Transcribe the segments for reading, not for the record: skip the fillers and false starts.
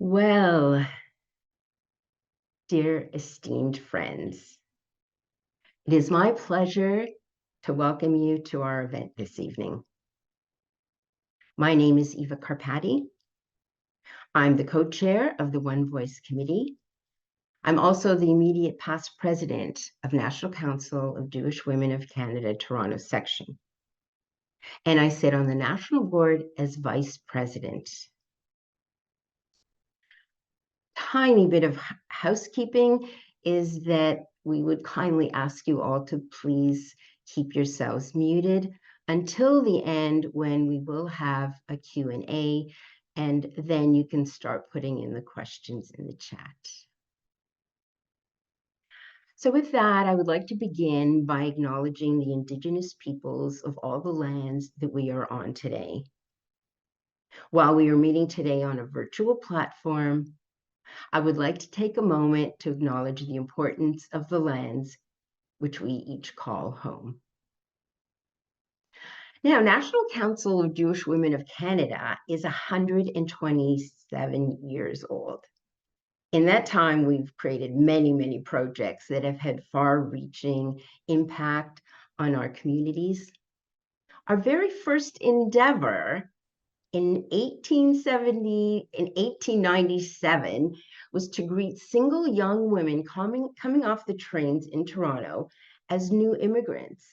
Well, dear esteemed friends, it is my pleasure to welcome you to our event this evening. My name is Eva Carpati. I'm the co-chair of the One Voice Committee. I'm also the immediate past president of National Council of Jewish Women of Canada, Toronto section. And I sit on the national board as vice president. Tiny bit of housekeeping is that we would kindly ask you all to please keep yourselves muted until the end, when we will have a Q&A, and then you can start putting in the questions in the chat. So with that, I would like to begin by acknowledging the Indigenous peoples of all the lands that we are on today. While we are meeting today on a virtual platform, I would like to take a moment to acknowledge the importance of the lands which we each call home. Now, National Council of Jewish Women of Canada is 127 years old. In that time, we've created many, many projects that have had far-reaching impact on our communities. Our very first endeavor in 1897 was to greet single young women coming off the trains in Toronto as new immigrants,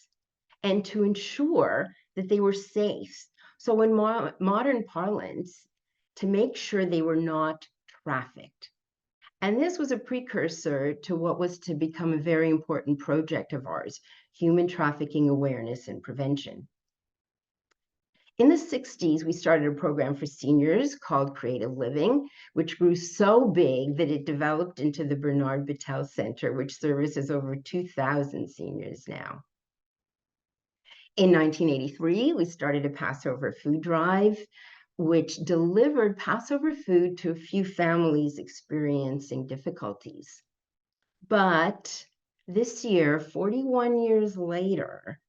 and to ensure that they were safe. So in modern parlance, to make sure they were not trafficked. And this was a precursor to what was to become a very important project of ours, human trafficking awareness and prevention. In the 60s, we started a program for seniors called Creative Living, which grew so big that it developed into the Bernard Battelle Center, which services over 2,000 seniors now. In 1983, we started a Passover food drive, which delivered Passover food to a few families experiencing difficulties. But this year, 41 years later,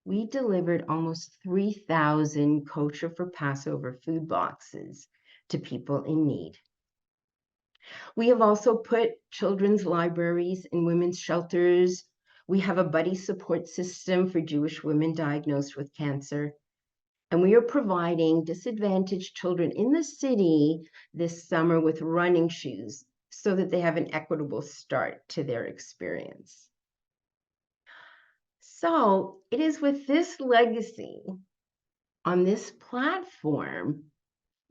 we delivered almost 3,000 kosher for Passover food boxes to people in need. We have also put children's libraries in women's shelters. We have a buddy support system for Jewish women diagnosed with cancer. And we are providing disadvantaged children in the city this summer with running shoes so that they have an equitable start to their experience. So it is with this legacy on this platform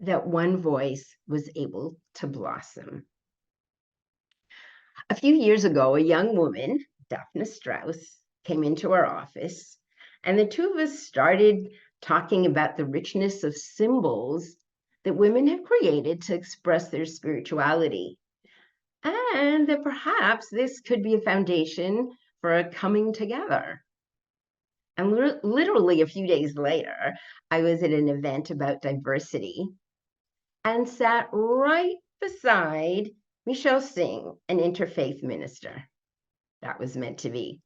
that One Voice was able to blossom. A few years ago, a young woman, Daphne Strauss, came into our office, and the two of us started talking about the richness of symbols that women have created to express their spirituality, and that perhaps this could be a foundation for a coming together. And literally a few days later, I was at an event about diversity and sat right beside Michelle Singh, an interfaith minister. That was meant to be.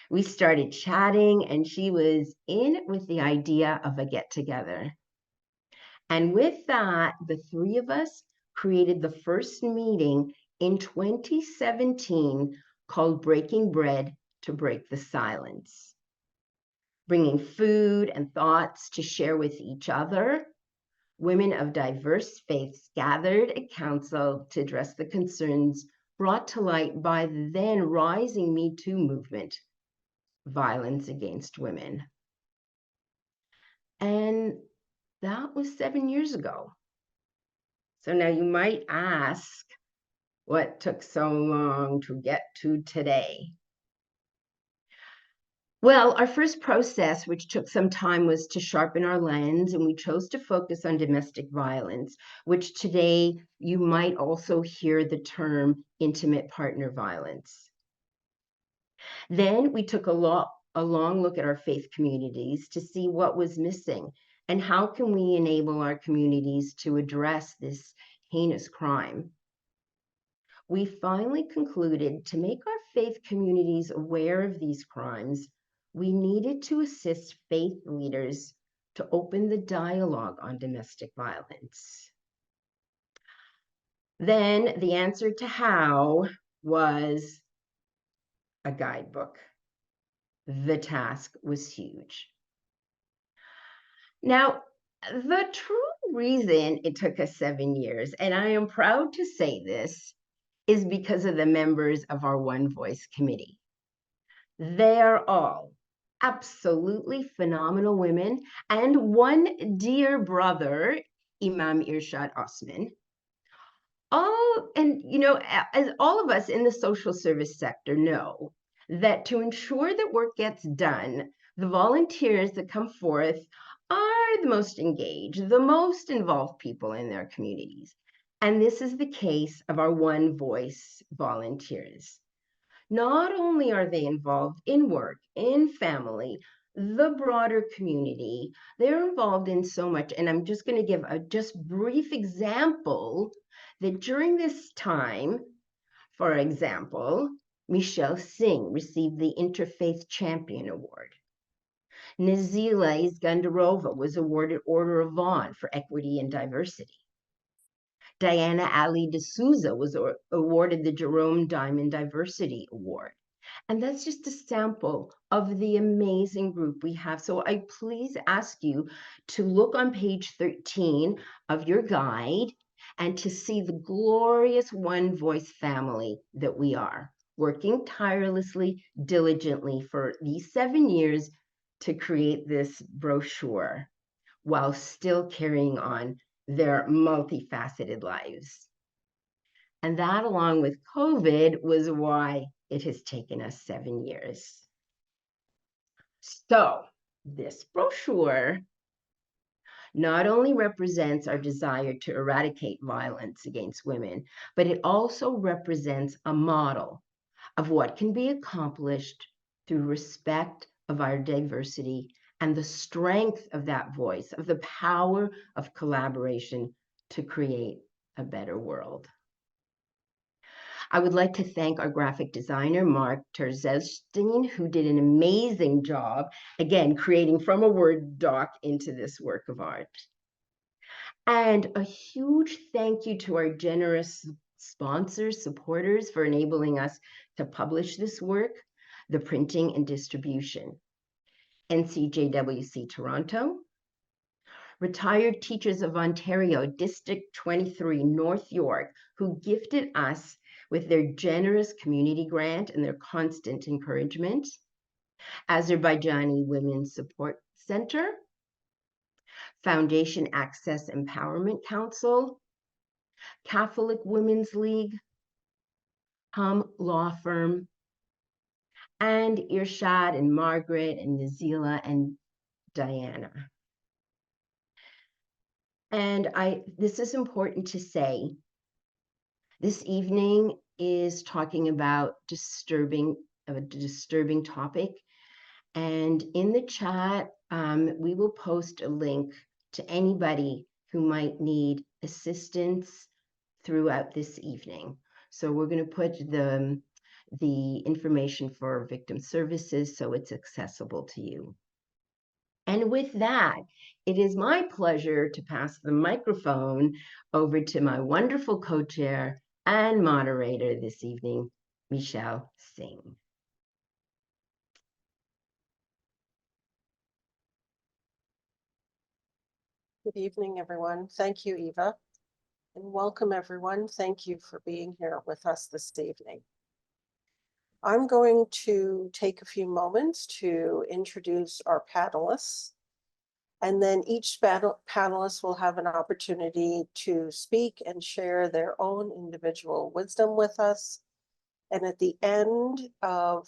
We started chatting, and she was in with the idea of a get-together. And with that, the three of us created the first meeting in 2017 called Breaking Bread to Break the Silence. Bringing food and thoughts to share with each other, women of diverse faiths gathered at council to address the concerns brought to light by the then rising Me Too movement, violence against women. And that was 7 years ago. So now you might ask, what took so long to get to today? Well, our first process, which took some time, was to sharpen our lens, and we chose to focus on domestic violence, which today you might also hear the term intimate partner violence. Then we took a long look at our faith communities to see what was missing and how can we enable our communities to address this heinous crime. We finally concluded to make our faith communities aware of these crimes, we needed to assist faith leaders to open the dialogue on domestic violence. Then the answer to how was a guidebook. The task was huge. Now, the true reason it took us 7 years, and I am proud to say this, is because of the members of our One Voice committee. They're all absolutely phenomenal women, and one dear brother, Imam Irshad Osman. As all of us in the social service sector know, that to ensure that work gets done, the volunteers that come forth are the most engaged, the most involved people in their communities. And this is the case of our One Voice volunteers. Not only are they involved in work, in family, the broader community, they're involved in so much. And I'm just going to give a just brief example that during this time, for example, Michelle Singh received the Interfaith Champion Award. Nazila Iskandarova was awarded Order of Vaughan for equity and diversity. Diana Ali D'Souza was awarded the Jerome Diamond Diversity Award. And that's just a sample of the amazing group we have. So I please ask you to look on page 13 of your guide and to see the glorious One Voice family that we are, working tirelessly, diligently for these 7 years to create this brochure while still carrying on their multifaceted lives. And that, along with COVID, was why it has taken us 7 years. So this brochure not only represents our desire to eradicate violence against women, but it also represents a model of what can be accomplished through respect of our diversity and the strength of that voice, of the power of collaboration to create a better world. I would like to thank our graphic designer, Mark Terzestein, who did an amazing job, again, creating from a Word doc into this work of art. And a huge thank you to our generous sponsors, supporters, for enabling us to publish this work, the printing and distribution. NCJWC Toronto, Retired Teachers of Ontario, District 23, North York, who gifted us with their generous community grant and their constant encouragement. Azerbaijani Women's Support Center, Foundation Access Empowerment Council, Catholic Women's League, Hum Law Firm, and Irshad and Margaret and Nazila and Diana. And this is important to say. This evening is talking about a disturbing topic. And in the chat, we will post a link to anybody who might need assistance throughout this evening. So we're going to put the information for victim services so it's accessible to you. And with that, it is my pleasure to pass the microphone over to my wonderful co-chair and moderator this evening, Michelle Singh. Good evening, everyone. Thank you, Eva. And welcome, everyone. Thank you for being here with us this evening. I'm going to take a few moments to introduce our panelists, and then each panelist will have an opportunity to speak and share their own individual wisdom with us. And at the end of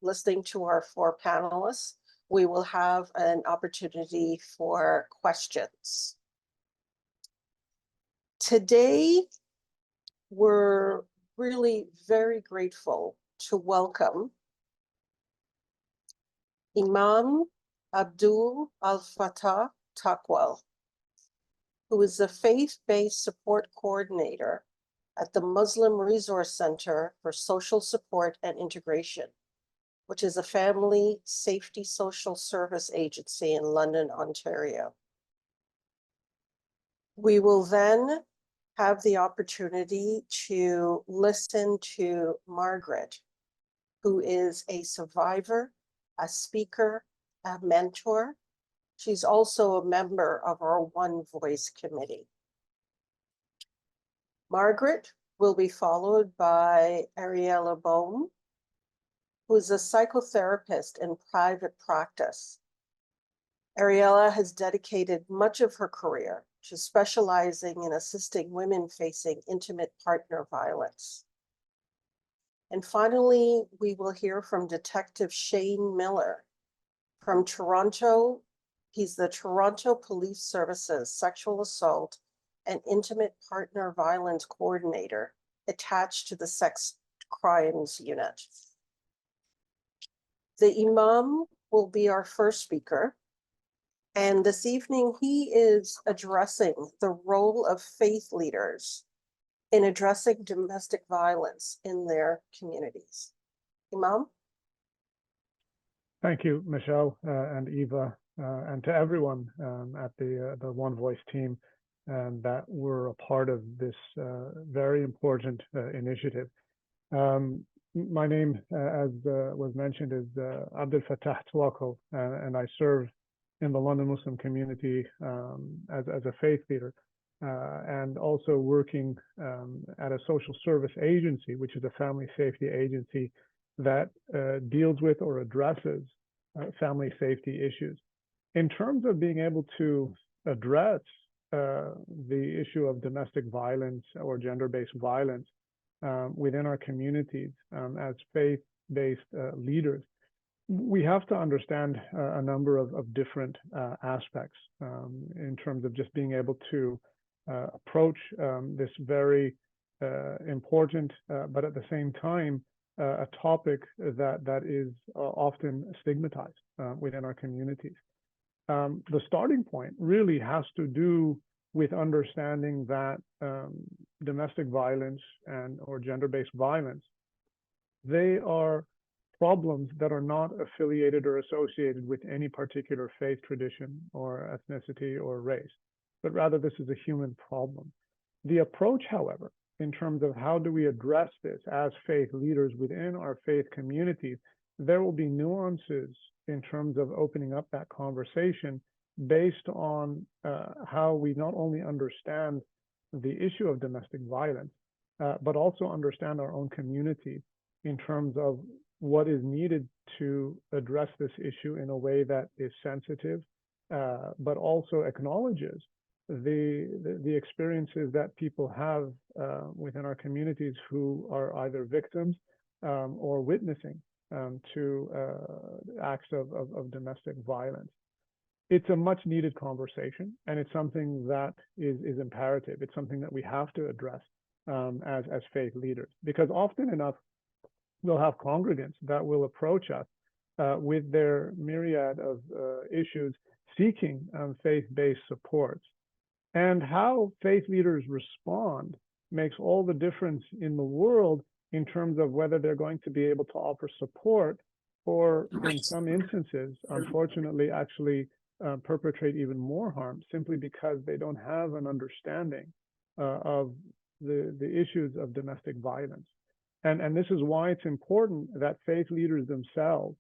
listening to our 4 panelists, we will have an opportunity for questions. Today, we're really very grateful to welcome Imam Abd Alfatah Twakkal, who is the faith-based support coordinator at the Muslim Resource Center for Social Support and Integration, which is a family safety social service agency in London, Ontario. We will then have the opportunity to listen to Margaret, who is a survivor, a speaker, a mentor. She's also a member of our One Voice committee. Margaret will be followed by Ariella Boehm, who is a psychotherapist in private practice. Ariella has dedicated much of her career to specializing in assisting women facing intimate partner violence. And finally, we will hear from Detective Shane Miller from Toronto. He's the Toronto Police Services Sexual Assault and Intimate Partner Violence Coordinator attached to the Sex Crimes Unit. The Imam will be our first speaker. And this evening, he is addressing the role of faith leaders in addressing domestic violence in their communities. Imam? Thank you, Michelle and Eva, and to everyone at the One Voice team that were a part of this very important initiative. My name, as was mentioned, is Abd Alfatah Twakkal, and I serve in the London Muslim community as a faith leader, and also working at a social service agency, which is a family safety agency that deals with or addresses family safety issues. In terms of being able to address the issue of domestic violence or gender-based violence within our communities as faith-based leaders, we have to understand a number of different aspects in terms of just being able to approach this very important, but at the same time, a topic that is often stigmatized within our communities. The starting point really has to do with understanding that domestic violence or gender-based violence, they are problems that are not affiliated or associated with any particular faith tradition or ethnicity or race, but rather this is a human problem. The approach, however, in terms of how do we address this as faith leaders within our faith communities, there will be nuances in terms of opening up that conversation based on how we not only understand the issue of domestic violence, but also understand our own community in terms of what is needed to address this issue in a way that is sensitive, but also acknowledges the experiences that people have within our communities who are either victims or witnessing to acts of domestic violence. It's a much needed conversation, and it's something that is imperative. It's something that we have to address as faith leaders, because often enough, we'll have congregants that will approach us with their myriad of issues seeking faith-based supports. And how faith leaders respond makes all the difference in the world in terms of whether they're going to be able to offer support or, in some instances, unfortunately, actually perpetrate even more harm simply because they don't have an understanding of the issues of domestic violence. And this is why it's important that faith leaders themselves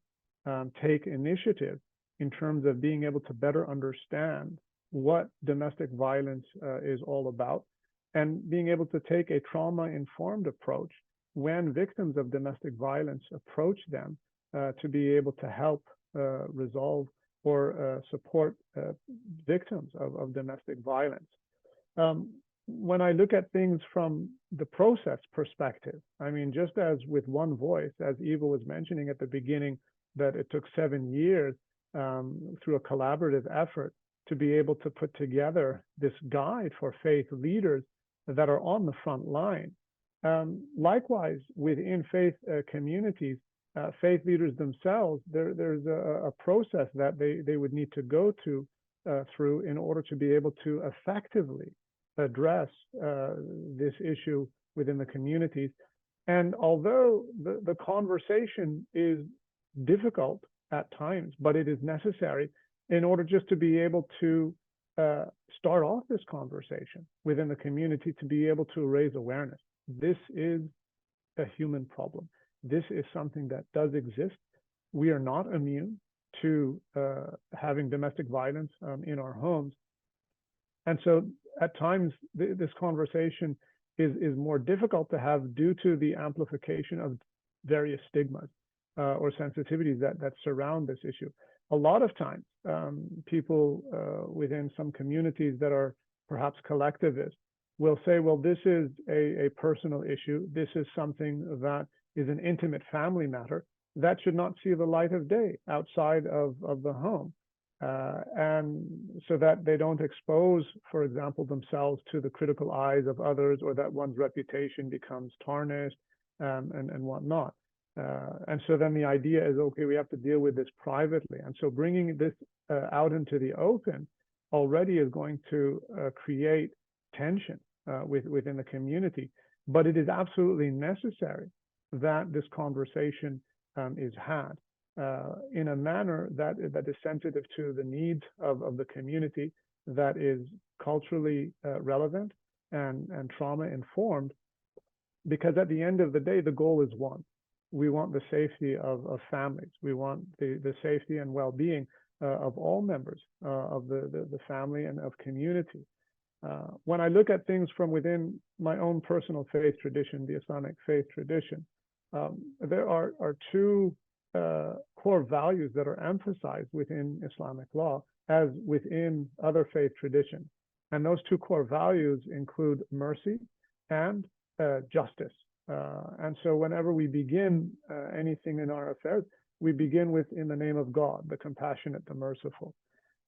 take initiative in terms of being able to better understand what domestic violence is all about, and being able to take a trauma-informed approach when victims of domestic violence approach them to be able to help resolve or support victims of domestic violence. When I look at things from the process perspective, I mean, just as with One Voice, as Eva was mentioning at the beginning, that it took 7 years through a collaborative effort to be able to put together this guide for faith leaders that are on the front line. Likewise, within faith communities, faith leaders themselves, there's a process that they would need to go through in order to be able to effectively address this issue within the communities. And although the conversation is difficult at times, but it is necessary in order just to be able to start off this conversation within the community to be able to raise awareness. This is a human problem. This is something that does exist. We are not immune to having domestic violence in our homes. And so at times, this conversation is more difficult to have due to the amplification of various stigmas or sensitivities that surround this issue. A lot of times, people within some communities that are perhaps collectivist will say, well, this is a personal issue. This is something that is an intimate family matter that should not see the light of day outside of the home. And so that they don't expose, for example, themselves to the critical eyes of others, or that one's reputation becomes tarnished and whatnot. And so then the idea is, okay, we have to deal with this privately. And so bringing this out into the open already is going to create tension within the community. But it is absolutely necessary that this conversation is had in a manner that is sensitive to the needs of the community, that is culturally relevant and trauma informed, because at the end of the day, the goal is one. We want the safety of families. We want the safety and well-being of all members of the family and of community. When I look at things from within my own personal faith tradition, the Islamic faith tradition, there are two core values that are emphasized within Islamic law as within other faith traditions. And those two core values include mercy and justice. And so whenever we begin anything in our affairs, we begin with in the name of God, the compassionate, the merciful.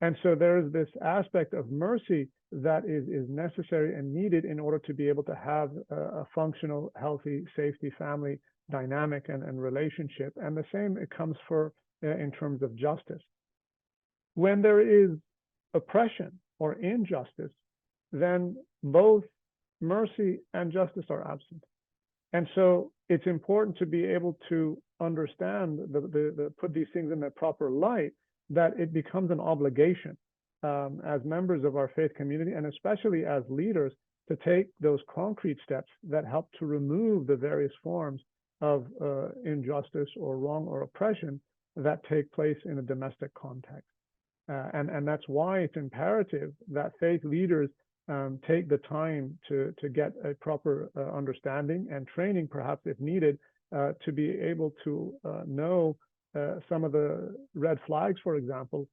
And so there is this aspect of mercy that is necessary and needed in order to be able to have a functional, healthy, safety family dynamic and relationship. And the same, it comes for in terms of justice. When there is oppression or injustice, then both mercy and justice are absent. And so it's important to be able to understand, put these things in their proper light, that it becomes an obligation as members of our faith community, and especially as leaders, to take those concrete steps that help to remove the various forms of injustice or wrong or oppression that take place in a domestic context. And that's why it's imperative that faith leaders take the time to get a proper understanding and training, perhaps if needed, to be able to know some of the red flags, for example,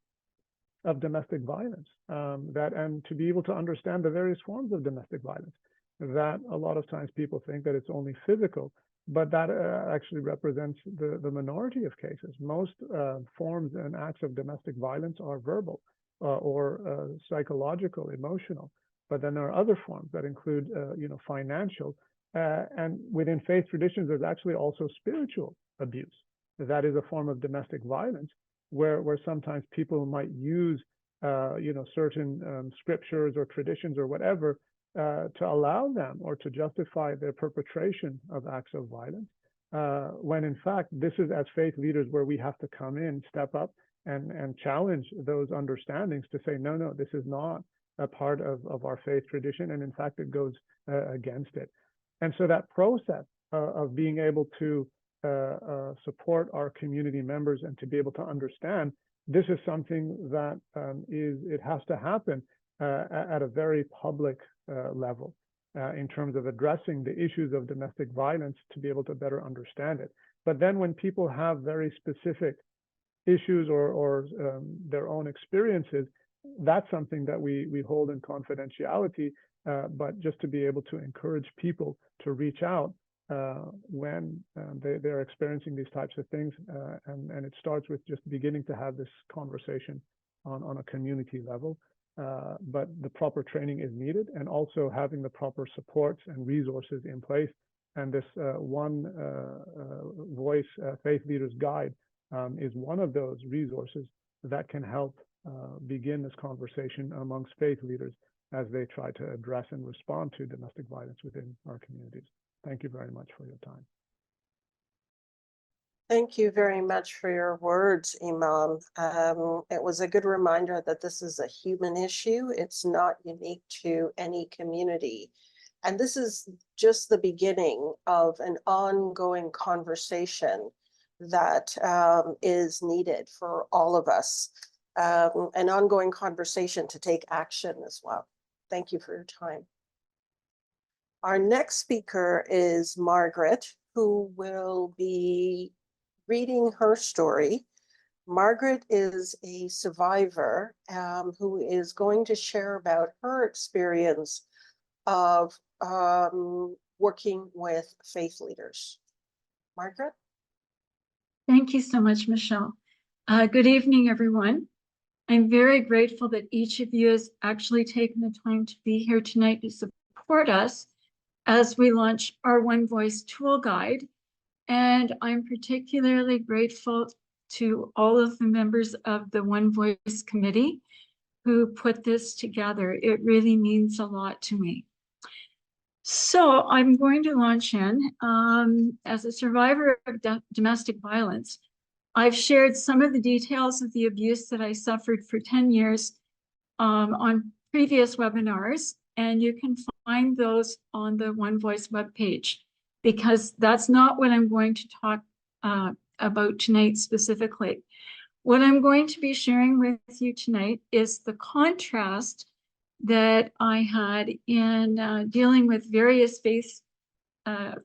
of domestic violence, and to be able to understand the various forms of domestic violence. That a lot of times people think that it's only physical, but that actually represents the minority of cases. Most forms and acts of domestic violence are verbal or psychological, emotional. But then there are other forms that include, financial, and within faith traditions, there's actually also spiritual abuse. That is a form of domestic violence, where sometimes people might use, certain scriptures or traditions or whatever to allow them or to justify their perpetration of acts of violence. When in fact, this is as faith leaders where we have to come in, step up, and challenge those understandings to say, no, this is not a part of our faith tradition, and in fact it goes against it. And so that process of being able to support our community members and to be able to understand, this is something that it has to happen at a very public level in terms of addressing the issues of domestic violence, to be able to better understand it. But then when people have very specific issues or their own experiences, that's something that we hold in confidentiality, but just to be able to encourage people to reach out when they're experiencing these types of things. And it starts with just beginning to have this conversation on a community level. But the proper training is needed, and also having the proper supports and resources in place. And this one voice faith leaders guide is one of those resources that can help begin this conversation amongst faith leaders as they try to address and respond to domestic violence within our communities. Thank you very much for your time. Thank you very much for your words, Imam. It was a good reminder that this is a human issue. It's not unique to any community. And this is just the beginning of an ongoing conversation that is needed for all of us, an ongoing conversation to take action as well. Thank you for your time. Our next speaker is Margaret, who will be reading her story. Margaret is a survivor who is going to share about her experience of working with faith leaders. Margaret? Thank you so much, Michelle. Good evening, everyone. I'm very grateful that each of you has actually taken the time to be here tonight to support us as we launch our One Voice tool guide. And I'm particularly grateful to all of the members of the One Voice committee who put this together. It really means a lot to me. So I'm going to launch in. As a survivor of domestic violence, I've shared some of the details of the abuse that I suffered for 10 years on previous webinars, and you can find those on the One Voice webpage, because that's not what I'm going to talk about tonight specifically. What I'm going to be sharing with you tonight is the contrast that I had in dealing with various faith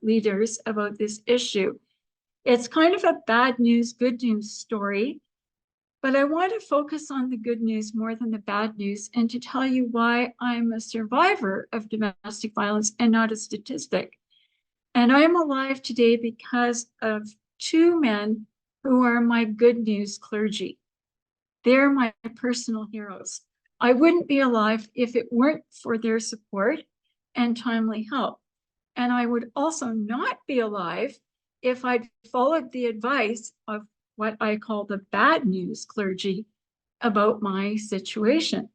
leaders about this issue. It's kind of a bad news, good news story, but I want to focus on the good news more than the bad news, and to tell you why I'm a survivor of domestic violence and not a statistic. And I'm alive today because of two men who are my good news clergy. They're my personal heroes. I wouldn't be alive if it weren't for their support and timely help. And I would also not be alive if I'd followed the advice of what I call the bad news clergy about my situation.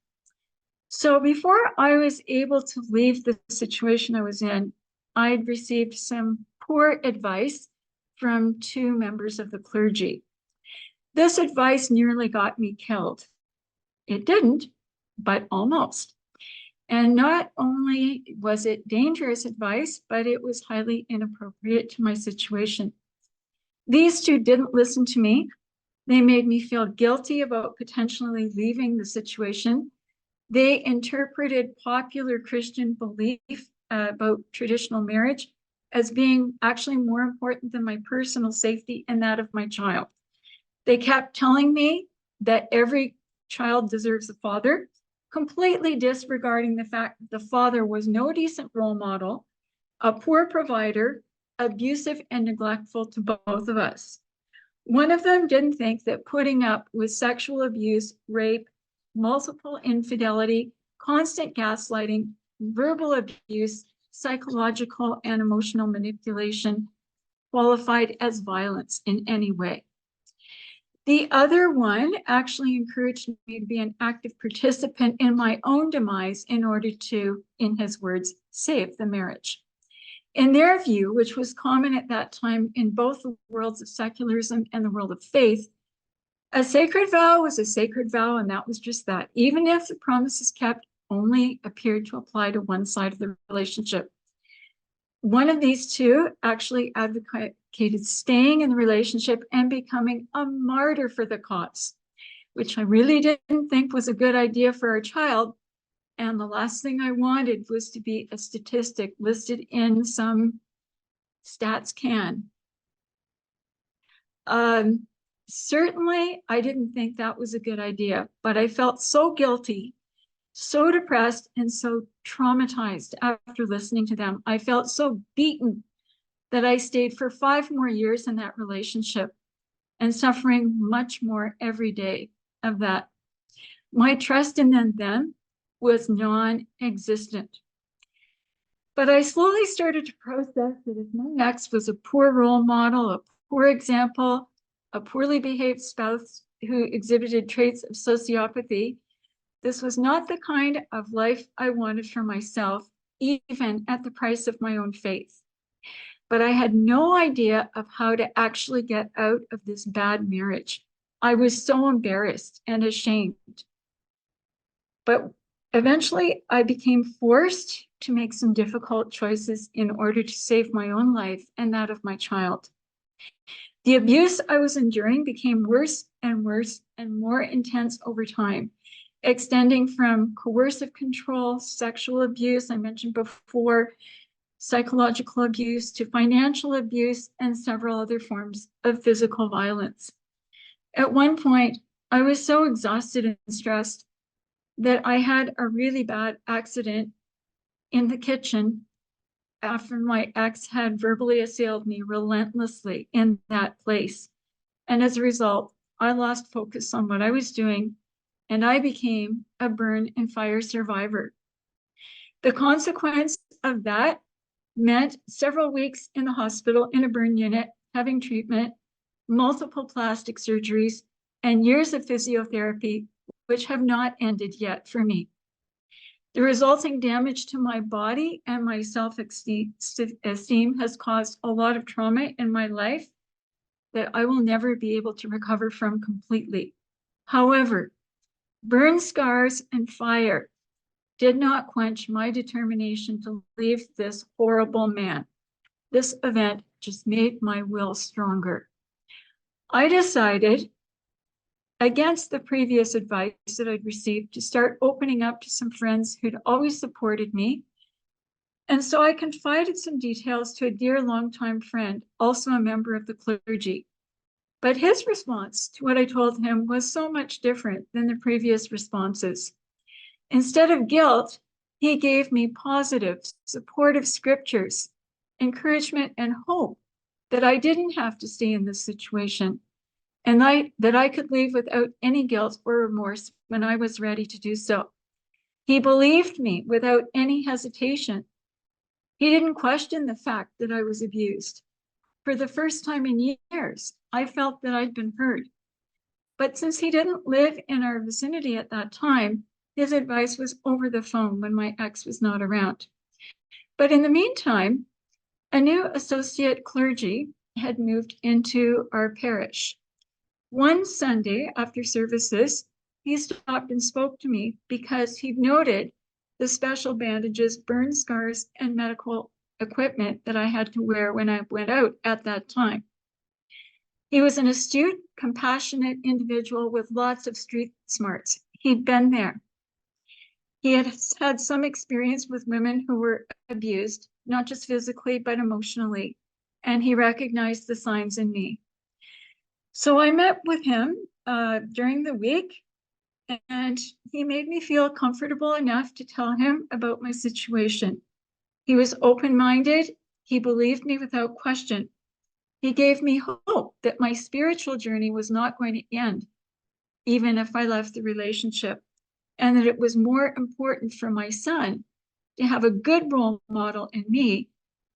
So before I was able to leave the situation I was in, I'd received some poor advice from two members of the clergy. This advice nearly got me killed. It didn't, but almost. And not only was it dangerous advice, but it was highly inappropriate to my situation. These two didn't listen to me. They made me feel guilty about potentially leaving the situation. They interpreted popular Christian belief about traditional marriage as being actually more important than my personal safety and that of my child. They kept telling me that every child deserves a father, completely disregarding the fact that the father was no decent role model, a poor provider, abusive and neglectful to both of us. One of them didn't think that putting up with sexual abuse, rape, multiple infidelity, constant gaslighting, verbal abuse, psychological and emotional manipulation qualified as violence in any way. The other one actually encouraged me to be an active participant in my own demise in order to, in his words, save the marriage. In their view, which was common at that time in both the worlds of secularism and the world of faith, a sacred vow was a sacred vow, and that was just that. Even if the promises kept only appeared to apply to one side of the relationship. One of these two actually advocated staying in the relationship and becoming a martyr for the cause, which I really didn't think was a good idea for our child. And the last thing I wanted was to be a statistic listed in some stats can. Certainly, I didn't think that was a good idea, but I felt so guilty, so depressed, and so traumatized after listening to them. I felt so beaten that I stayed for 5 more years in that relationship and suffering much more every day of that. My trust in them was non-existent. But I slowly started to process that if my ex was a poor role model, a poor example, a poorly behaved spouse who exhibited traits of sociopathy, this was not the kind of life I wanted for myself, even at the price of my own faith. but I had no idea of how to actually get out of this bad marriage. I was so embarrassed and ashamed. But eventually, I became forced to make some difficult choices in order to save my own life and that of my child. The abuse I was enduring became worse and worse and more intense over time, extending from coercive control, sexual abuse, I mentioned before, psychological abuse, to financial abuse, and several other forms of physical violence. At one point, I was so exhausted and stressed that I had a really bad accident in the kitchen after my ex had verbally assailed me relentlessly in that place. And as a result, I lost focus on what I was doing, and I became a burn and fire survivor. The consequence of that meant several weeks in the hospital in a burn unit, having treatment, multiple plastic surgeries, and years of physiotherapy, which have not ended yet for me. The resulting damage to my body and my self-esteem has caused a lot of trauma in my life that I will never be able to recover from completely. However, burn scars and fire did not quench my determination to leave this horrible man. This event just made my will stronger. I decided, against the previous advice that I'd received, to start opening up to some friends who'd always supported me. And so I confided some details to a dear longtime friend, also a member of the clergy. But his response to what I told him was so much different than the previous responses. Instead of guilt, he gave me positive, supportive scriptures, encouragement, and hope that I didn't have to stay in this situation, and that I could leave without any guilt or remorse when I was ready to do so. He believed me without any hesitation. He didn't question the fact that I was abused. For the first time in years, I felt that I'd been heard. But since he didn't live in our vicinity at that time, his advice was over the phone when my ex was not around. But in the meantime, a new associate clergy had moved into our parish. One Sunday after services, he stopped and spoke to me because he'd noted the special bandages, burn scars, and medical equipment that I had to wear when I went out at that time. He was an astute, compassionate individual with lots of street smarts. He'd been there. He had had some experience with women who were abused, not just physically, but emotionally, and he recognized the signs in me. So I met with him during the week, and he made me feel comfortable enough to tell him about my situation. He was open-minded. He believed me without question. He gave me hope that my spiritual journey was not going to end, even if I left the relationship, and that it was more important for my son to have a good role model in me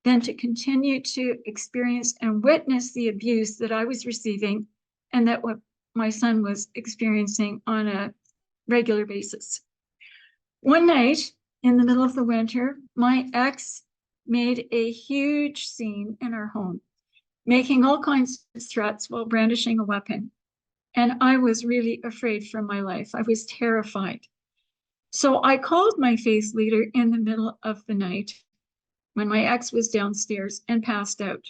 than to continue to experience and witness the abuse that I was receiving and that what my son was experiencing on a regular basis. One night in the middle of the winter, my ex made a huge scene in our home, making all kinds of threats while brandishing a weapon. And I was really afraid for my life. I was terrified. So I called my faith leader in the middle of the night when my ex was downstairs and passed out.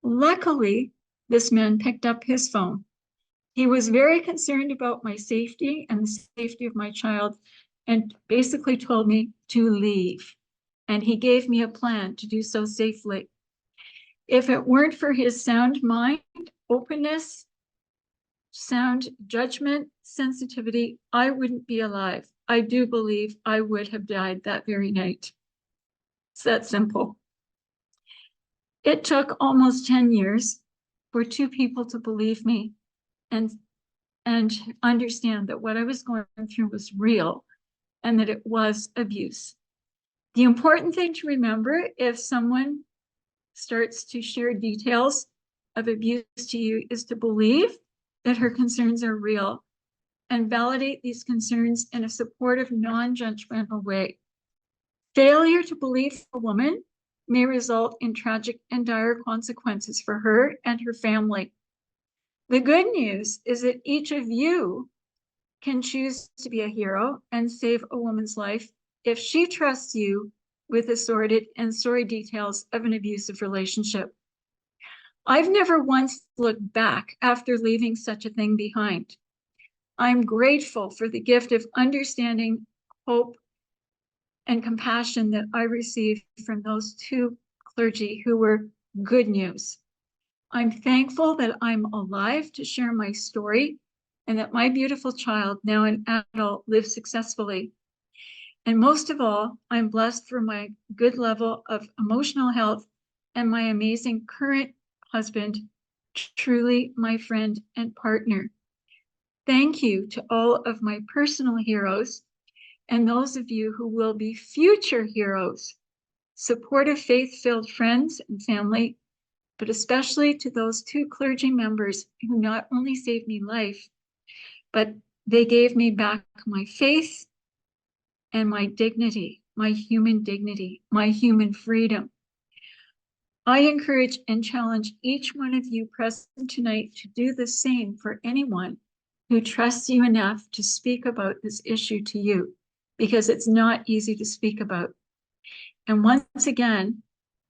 Luckily, this man picked up his phone. He was very concerned about my safety and the safety of my child, and basically told me to leave. And he gave me a plan to do so safely. If it weren't for his sound mind, openness, sound judgment, sensitivity, I wouldn't be alive. I do believe I would have died that very night. It's that simple. It took almost 10 years for two people to believe me and understand that what I was going through was real and that it was abuse. The important thing to remember, if someone starts to share details of abuse to you, is to believe that her concerns are real and validate these concerns in a supportive, non-judgmental way. Failure to believe a woman may result in tragic and dire consequences for her and her family. The good news is that each of you can choose to be a hero and save a woman's life if she trusts you with the sordid and sorry details of an abusive relationship. I've never once looked back after leaving such a thing behind. I'm grateful for the gift of understanding, hope, and compassion that I received from those two clergy who were good news. I'm thankful that I'm alive to share my story and that my beautiful child, now an adult, lives successfully. And most of all, I'm blessed for my good level of emotional health and my amazing current husband, truly my friend and partner. Thank you to all of my personal heroes and those of you who will be future heroes, supportive faith-filled friends and family, but especially to those two clergy members who not only saved me life, but they gave me back my faith and my dignity, my human freedom. I encourage and challenge each one of you present tonight to do the same for anyone who trusts you enough to speak about this issue to you, because it's not easy to speak about. And once again,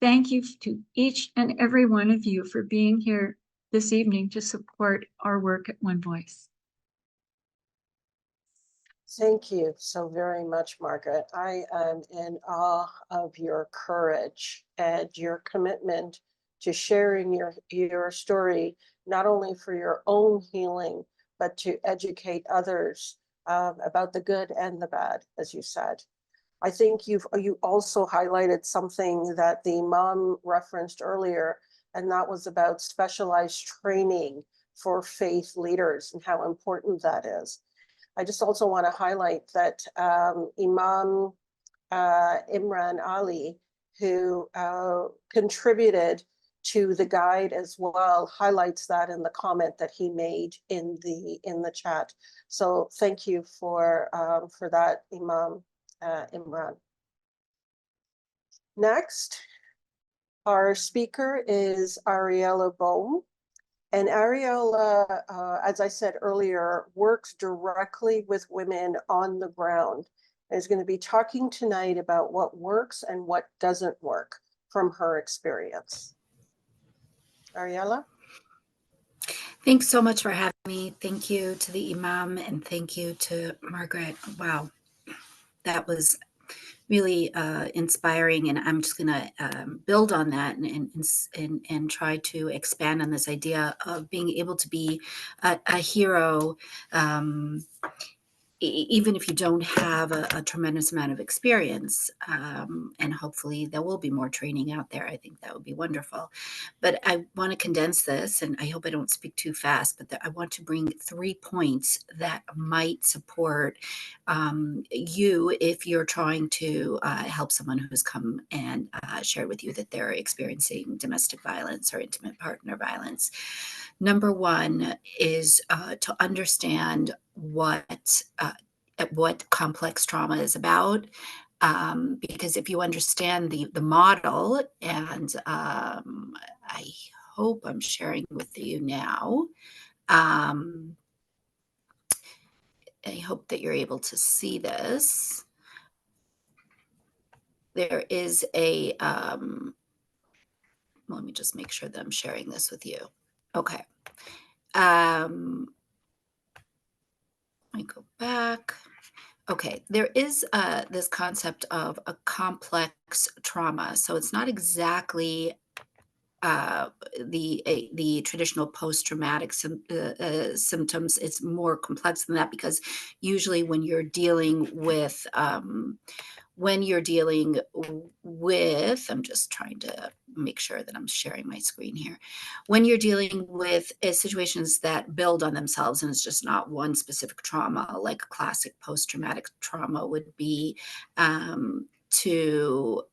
thank you to each and every one of you for being here this evening to support our work at One Voice. Thank you so very much, Margaret. I am in awe of your courage and your commitment to sharing your story, not only for your own healing, but to educate others about the good and the bad, as you said. I think you also highlighted something that the Imam referenced earlier, and that was about specialized training for faith leaders and how important that is. I just also want to highlight that Imam Imran Ali, who contributed to the guide as well, highlights that in the comment that he made in the chat. So thank you for that, Imam Imran. Next, our speaker is Ariella Boehm. And Ariella, as I said earlier, works directly with women on the ground and is going to be talking tonight about what works and what doesn't work from her experience. Ariella? Thanks so much for having me. Thank you to the Imam and thank you to Margaret. Wow, that was really inspiring, and I'm just going to build on that and try to expand on this idea of being able to be a hero, even if you don't have a tremendous amount of experience. And hopefully there will be more training out there. I think that would be wonderful. But I want to condense this, and I hope I don't speak too fast, but I want to bring 3 points that might support you if you're trying to help someone who's come and shared with you that they're experiencing domestic violence or intimate partner violence. Number one is to understand what complex trauma is about, because if you understand the model, and I hope I'm sharing with you now. I hope that you're able to see this. There is a, let me just make sure that I'm sharing this with you. Okay. Let me go back. Okay, there is this concept of a complex trauma. So it's not exactly the traditional post-traumatic symptoms. It's more complex than that, because usually when you're dealing with I'm just trying to make sure that I'm sharing my screen here. When you're dealing with situations that build on themselves, and it's just not one specific trauma, like a classic post-traumatic trauma would be to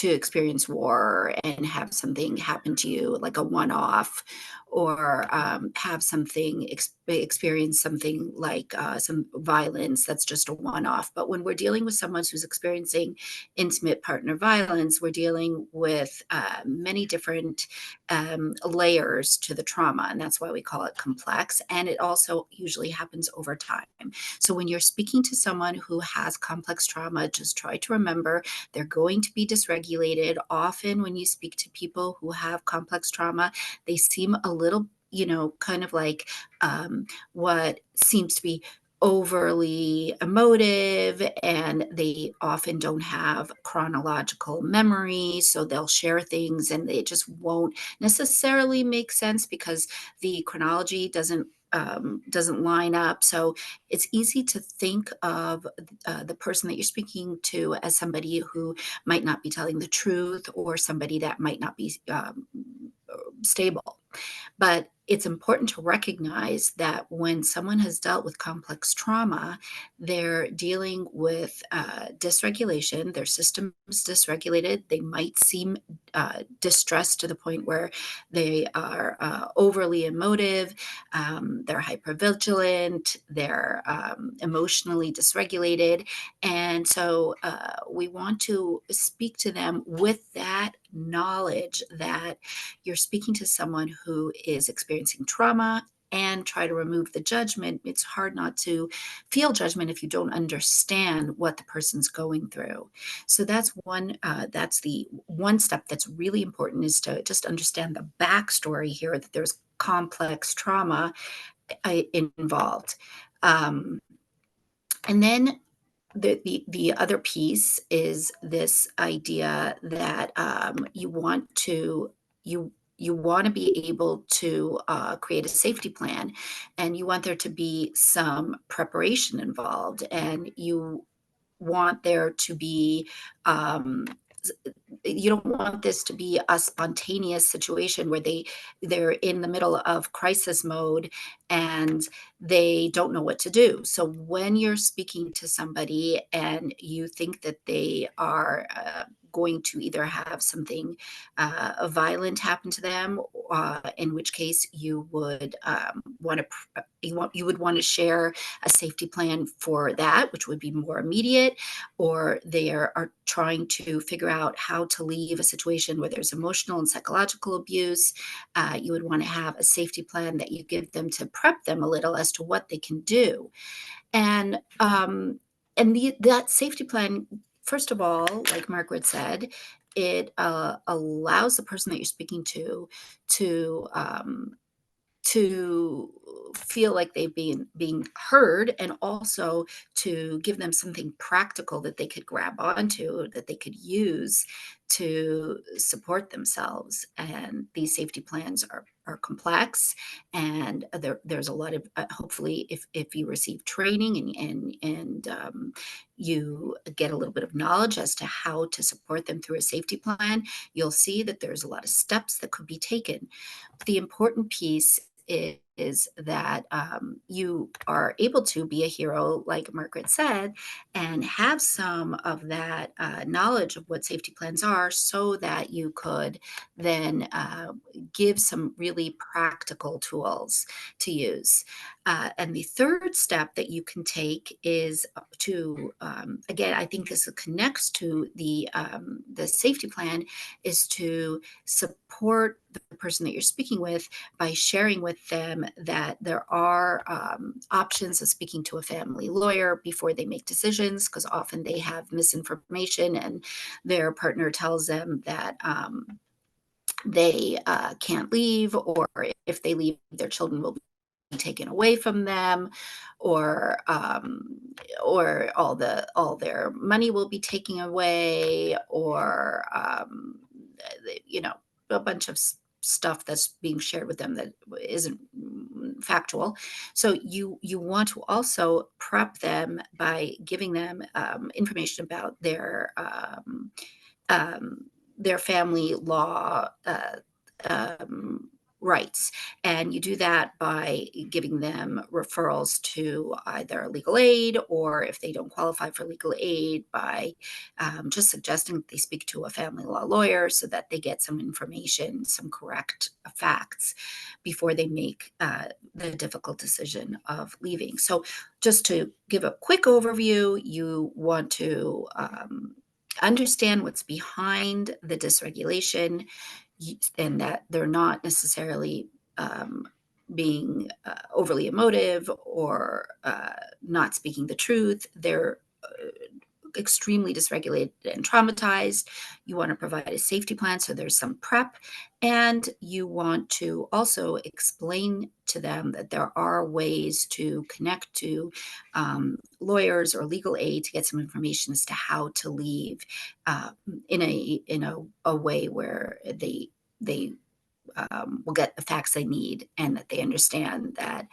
experience war and have something happen to you, like a one-off, or have something experience something like some violence that's just a one-off. But when we're dealing with someone who's experiencing intimate partner violence, we're dealing with many different layers to the trauma, and that's why we call it complex. And it also usually happens over time. So when you're speaking to someone who has complex trauma, just try to remember they're going to be dysregulated. Often when you speak to people who have complex trauma, they seem a little, kind of like what seems to be overly emotive, and they often don't have chronological memory, so they'll share things and they just won't necessarily make sense because the chronology doesn't line up. So it's easy to think of the person that you're speaking to as somebody who might not be telling the truth, or somebody that might not be stable. But it's important to recognize that when someone has dealt with complex trauma, they're dealing with dysregulation. Their system is dysregulated. They might seem distressed to the point where they are overly emotive. They're hypervigilant. They're emotionally dysregulated. And so we want to speak to them with that knowledge that you're speaking to someone who is experiencing trauma, and try to remove the judgment. It's hard not to feel judgment if you don't understand what the person's going through. So that's the one step that's really important, is to just understand the backstory here, that there's complex trauma involved. And then the other piece is this idea that you want to be able to create a safety plan, and you want there to be some preparation involved, and you want there to be you don't want this to be a spontaneous situation where they're in the middle of crisis mode and they don't know what to do. So when you're speaking to somebody and you think that they are going to either have something violent happen to them, in which case you would want to share a safety plan for that, which would be more immediate, or they are trying to figure out how to leave a situation where there's emotional and psychological abuse. You would want to have a safety plan that you give them to prep them a little as to what they can do. And that safety plan, first of all, like Margaret said, it allows the person that you're speaking to feel like they've been being heard, and also to give them something practical that they could grab onto, that they could use to support themselves. And these safety plans are complex, and there's a lot of hopefully if you receive training and you get a little bit of knowledge as to how to support them through a safety plan, you'll see that there's a lot of steps that could be taken. The important piece is that you are able to be a hero, like Margaret said, and have some of that knowledge of what safety plans are, so that you could then give some really practical tools to use. And the third step that you can take is to, again, I think this connects to the safety plan, is to support the person that you're speaking with by sharing with them that there are options of speaking to a family lawyer before they make decisions, because often they have misinformation and their partner tells them that they can't leave, or if they leave, their children will be taken away from them, or all their money will be taken away, or a bunch of stuff that's being shared with them that isn't factual. So you want to also prep them by giving them information about their family law rights. And you do that by giving them referrals to either legal aid, or if they don't qualify for legal aid, by just suggesting that they speak to a family law lawyer so that they get some information, some correct facts before they make the difficult decision of leaving. So just to give a quick overview, you want to understand what's behind the dysregulation, and that they're not necessarily being overly emotive or not speaking the truth. They're extremely dysregulated and traumatized. You want to provide a safety plan, so there's some prep, and you want to also explain to them that there are ways to connect to lawyers or legal aid to get some information as to how to leave in a way where they will get the facts they need, and that they understand that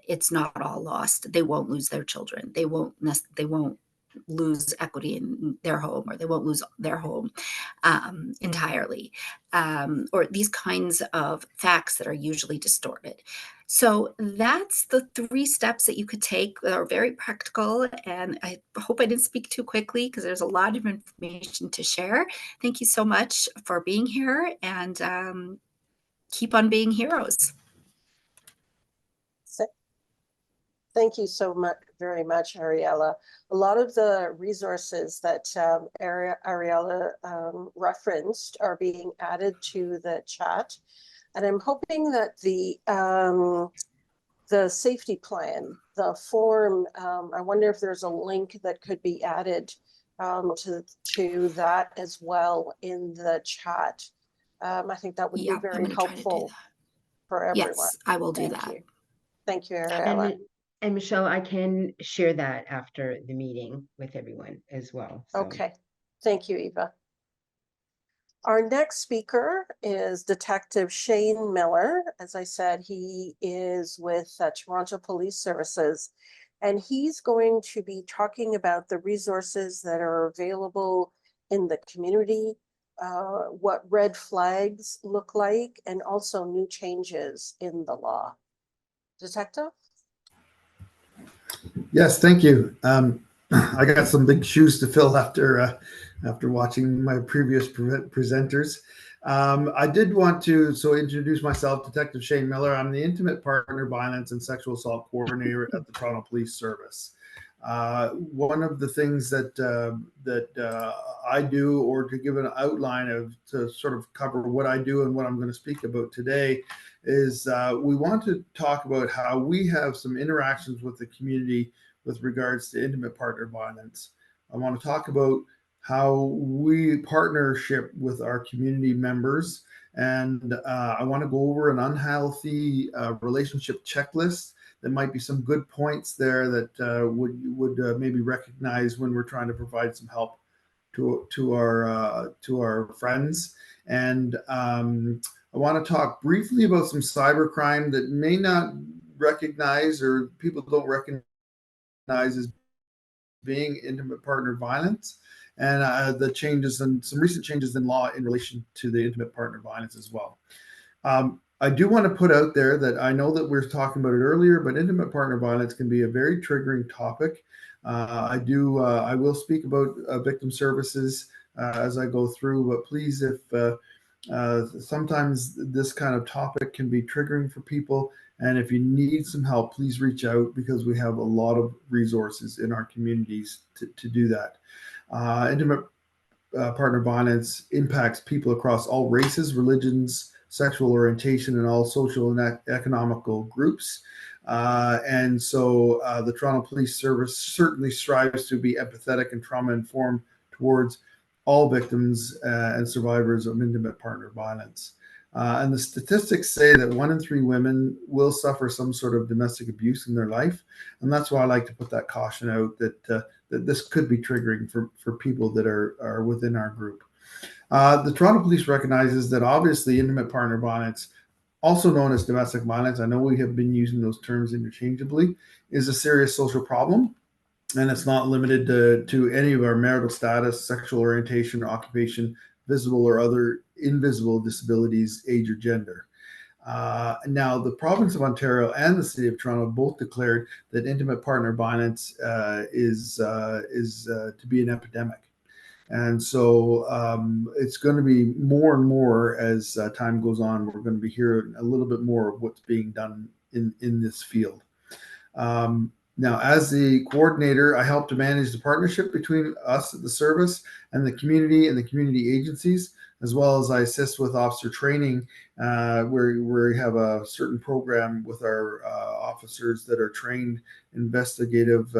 it's not all lost. They won't lose their children. They won't lose equity in their home, or they won't lose their home entirely, or these kinds of facts that are usually distorted. So that's the 3 steps that you could take that are very practical. And I hope I didn't speak too quickly, because there's a lot of information to share. Thank you so much for being here, and keep on being heroes. Thank you so much, very much, Ariella. A lot of the resources that Ariella referenced are being added to the chat, and I'm hoping that the safety plan, the form, I wonder if there's a link that could be added to that as well in the chat. I think that would be very helpful for everyone. Yes, I will do that. Thank you, Ariella. And Michelle, I can share that after the meeting with everyone as well. So. Okay, thank you, Eva. Our next speaker is Detective Shane Miller. As I said, he is with Toronto Police Services, and he's going to be talking about the resources that are available in the community, what red flags look like, and also new changes in the law. Detective? Yes, thank you. I got some big shoes to fill after watching my previous presenters. I did want to introduce myself, Detective Shane Miller. I'm the Intimate Partner Violence and Sexual Assault Coordinator at the Toronto Police Service. One of the things that I do, or to give an outline to sort of cover what I do and what I'm going to speak about today, is we want to talk about how we have some interactions with the community with regards to intimate partner violence. I want to talk about how we partnership with our community members, and I want to go over an unhealthy relationship checklist. There might be some good points there that would maybe recognize when we're trying to provide some help to our friends. And I want to talk briefly about some cybercrime that may not recognize, or people don't recognize as being intimate partner violence, and the changes and some recent changes in law in relation to the intimate partner violence as well. I do want to put out there that I know that we were talking about it earlier, but intimate partner violence can be a very triggering topic. I will speak about victim services as I go through, but please, if sometimes this kind of topic can be triggering for people, and if you need some help, please reach out, because we have a lot of resources in our communities to do that. Intimate partner violence impacts people across all races, religions, sexual orientation, and all social and economical groups. And so the Toronto Police Service certainly strives to be empathetic and trauma-informed towards all victims and survivors of intimate partner violence. And the statistics say that 1 in 3 women will suffer some sort of domestic abuse in their life. And that's why I like to put that caution out that this could be triggering for people that are within our group. The Toronto Police recognizes that obviously intimate partner violence, also known as domestic violence, I know we have been using those terms interchangeably, is a serious social problem. And it's not limited to any of our marital status, sexual orientation, or occupation, visible or other invisible disabilities, age, or gender. Now, the province of Ontario and the city of Toronto both declared that intimate partner violence is to be an epidemic. And so it's going to be more and more as time goes on. We're going to be hearing a little bit more of what's being done in this field. Now, as the coordinator, I help to manage the partnership between us at the service and the community agencies, as well as I assist with officer training, where we have a certain program with our officers that are trained investigative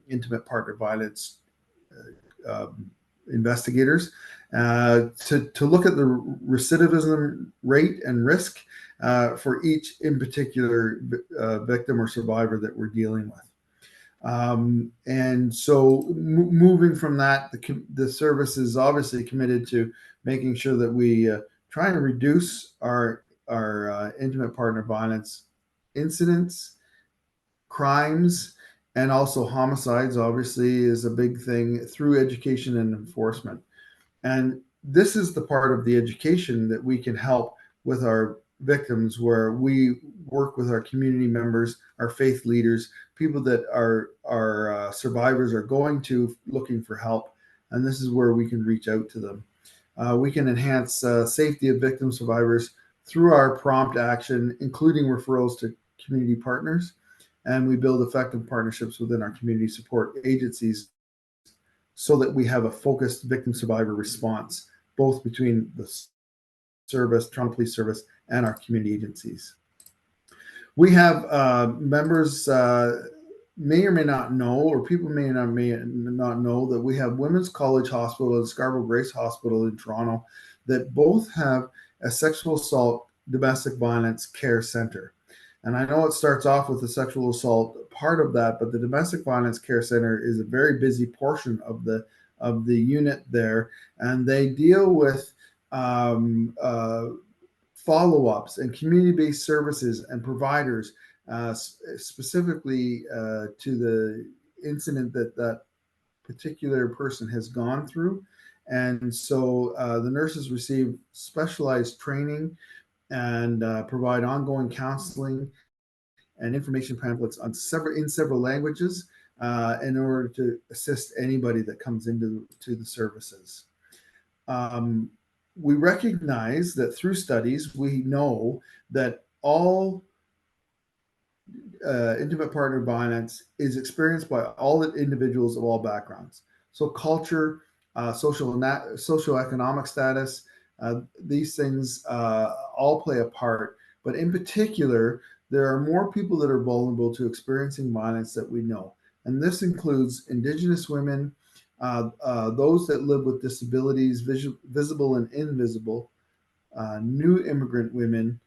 intimate partner violence investigators to look at the recidivism rate and risk for each in particular victim or survivor that we're dealing with. And so moving from that, the service is obviously committed to making sure that we try and reduce our intimate partner violence incidents, crimes, and also homicides obviously is a big thing through education and enforcement. And this is the part of the education that we can help with our victims, where we work with our community members, our faith leaders, people that our survivors are going to looking for help. And this is where we can reach out to them. We can enhance safety of victim survivors through our prompt action, including referrals to community partners. And we build effective partnerships within our community support agencies so that we have a focused victim survivor response, both between the service, Toronto Police Service, and our community agencies. We have members may or may not know, or people may not know, that we have Women's College Hospital and Scarborough Grace Hospital in Toronto that both have a sexual assault, domestic violence care center. And I know it starts off with the sexual assault part of that, but the domestic violence care center is a very busy portion of the unit there, and they deal with follow-ups and community-based services and providers, specifically to the incident that particular person has gone through. And so the nurses receive specialized training and provide ongoing counseling and information pamphlets in several languages in order to assist anybody that comes into the services. We recognize that through studies, we know that all intimate partner violence is experienced by all individuals of all backgrounds. So culture, socioeconomic status, these things all play a part. But in particular, there are more people that are vulnerable to experiencing violence that we know. And this includes Indigenous women, those that live with disabilities, visible and invisible, new immigrant women,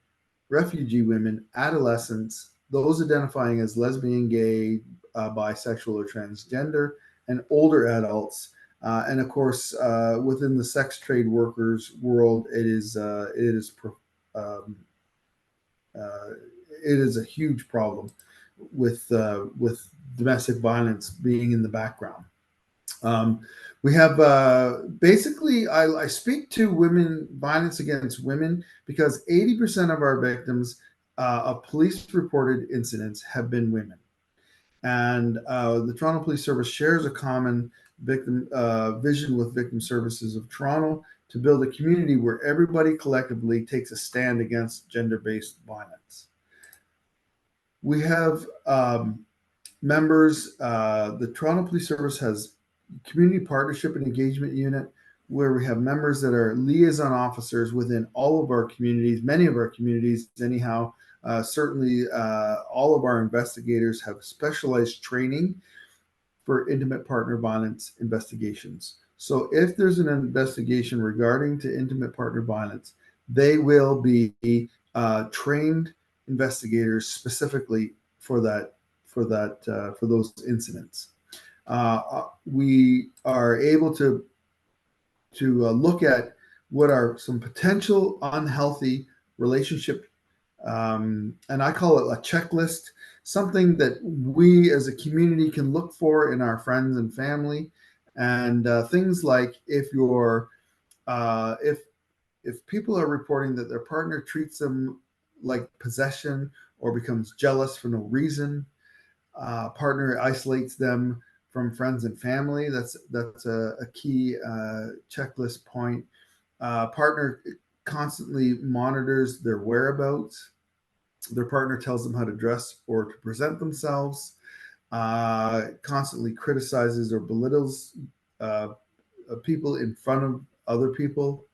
refugee women, adolescents, those identifying as lesbian, gay, bisexual, or transgender, and older adults. And of course, within the sex trade workers world, it is a huge problem with domestic violence being in the background. We have basically, I speak to women, violence against women, because 80% of our victims of police reported incidents have been women. And the Toronto Police Service shares a common victim vision with Victim Services of Toronto to build a community where everybody collectively takes a stand against gender-based violence. We have members, the Toronto Police Service has community partnership and engagement unit, where we have members that are liaison officers within all of our communities, many of our communities anyhow. Certainly all of our investigators have specialized training for intimate partner violence investigations. So if there's an investigation regarding to intimate partner violence, they will be trained investigators specifically for those incidents. We are able to look at what are some potential unhealthy relationship, and I call it a checklist, something that we as a community can look for in our friends and family, and things like if if people are reporting that their partner treats them like possession or becomes jealous for no reason, partner isolates them from friends and family, that's a key checklist point. Partner constantly monitors their whereabouts. Their partner tells them how to dress or to present themselves. Constantly criticizes or belittles people in front of other people.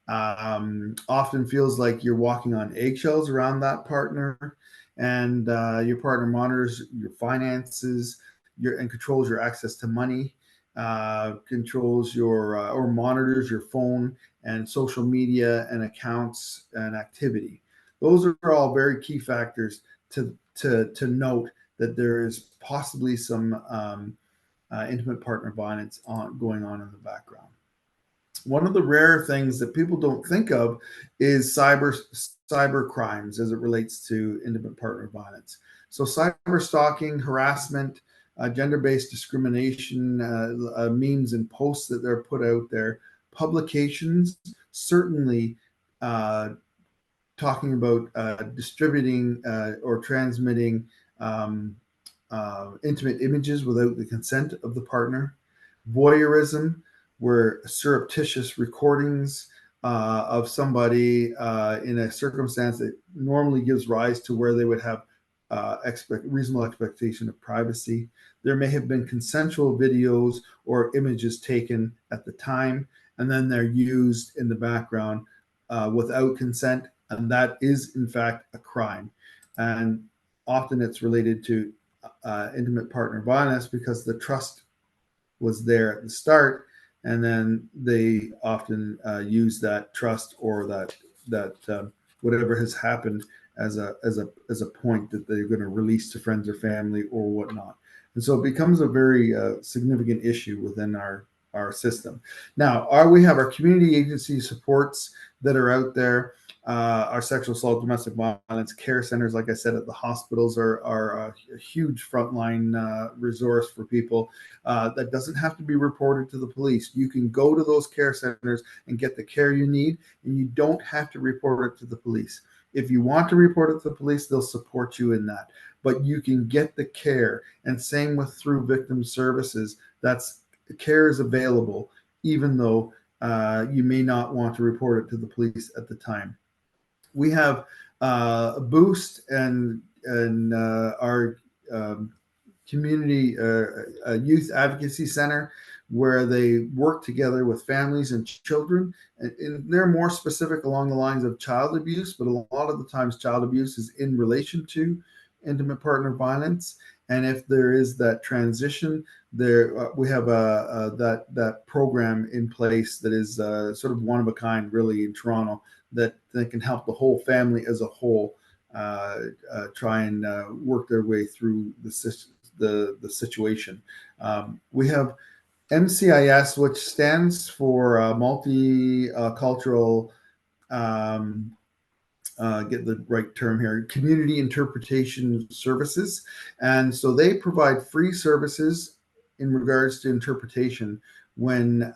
Often feels like you're walking on eggshells around that partner, and your partner monitors your finances, and controls your access to money, controls your or monitors your phone and social media and accounts and activity. Those are all very key factors to note that there is possibly some intimate partner violence going on in the background. One of the rare things that people don't think of is cyber crimes as it relates to intimate partner violence. So cyber stalking, harassment, gender-based discrimination, memes and posts that they're put out there, publications, certainly talking about distributing or transmitting intimate images without the consent of the partner, voyeurism, where surreptitious recordings of somebody in a circumstance that normally gives rise to where they would have reasonable expectation of privacy. There may have been consensual videos or images taken at the time, and then they're used in the background without consent, and that is in fact a crime. And often it's related to intimate partner violence because the trust was there at the start, and then they often use that trust or that whatever has happened as a point that they're going to release to friends or family or whatnot. And so it becomes a very significant issue within our system. Now, we have our community agency supports that are out there. Our sexual assault, domestic violence care centers, like I said, at the hospitals are a huge frontline resource for people. That doesn't have to be reported to the police. You can go to those care centers and get the care you need, and you don't have to report it to the police. If you want to report it to the police, they'll support you in that. But you can get the care, and same with through victim services. Care is available, even though you may not want to report it to the police at the time. We have Boost and our community youth advocacy center, where they work together with families and children. And they're more specific along the lines of child abuse, but a lot of the times child abuse is in relation to intimate partner violence. And if there is that transition, we have that program in place that is sort of one of a kind, really, in Toronto, that can help the whole family as a whole try and work their way through the situation. We have MCIS, which stands for multicultural, get the right term here, community interpretation services. And so they provide free services in regards to interpretation when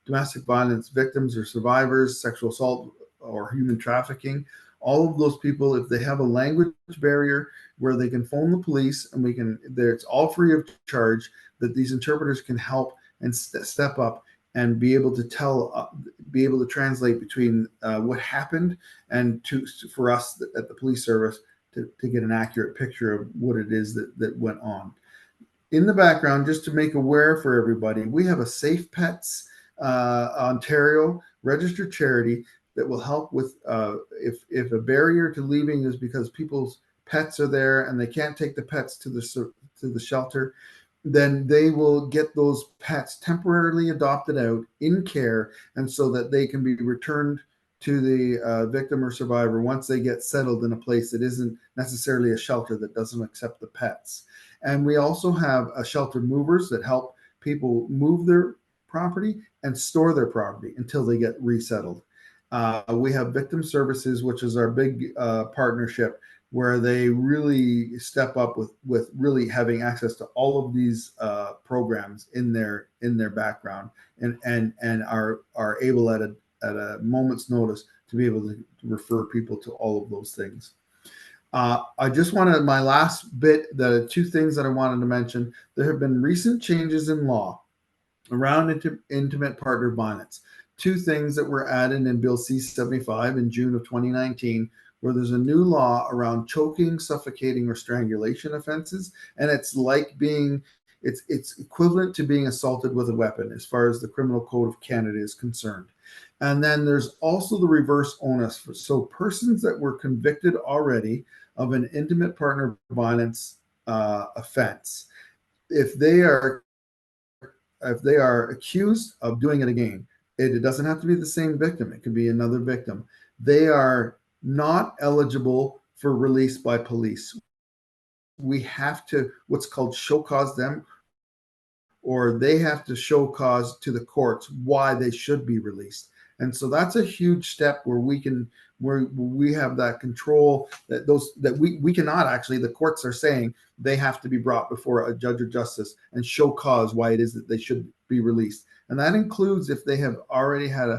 domestic violence victims or survivors, sexual assault or human trafficking, all of those people, if they have a language barrier where they can phone the police, and it's all free of charge, that these interpreters can help and step up and be able to translate between what happened and for us at the police service to get an accurate picture of what it is that went on. In the background, just to make aware for everybody, we have a Safe Pets Ontario registered charity that will help with if a barrier to leaving is because people's pets are there and they can't take the pets to the shelter, then they will get those pets temporarily adopted out in care, and so that they can be returned to the victim or survivor once they get settled in a place that isn't necessarily a shelter that doesn't accept the pets. And we also have shelter movers that help people move their property and store their property until they get resettled. We have victim services, which is our big partnership, where they really step up with really having access to all of these programs in their background, and are able at a moment's notice to be able to refer people to all of those things. I just wanted, my last bit, the two things that I wanted to mention. There have been recent changes in law around intimate partner violence. Two things that were added in Bill C-75 in June of 2019, where there's a new law around choking, suffocating, or strangulation offenses, and it's like being, it's equivalent to being assaulted with a weapon as far as the Criminal Code of Canada is concerned. And then there's also the reverse onus. So persons that were convicted already of an intimate partner violence offense, if they are accused of doing it again, it doesn't have to be the same victim. It could be another victim. They are not eligible for release by police. We have to, what's called, show cause them, or they have to show cause to the courts why they should be released. And so that's a huge step where we have that control, that we cannot actually, the courts are saying they have to be brought before a judge or justice and show cause why it is that they should be released. And that includes if they have already had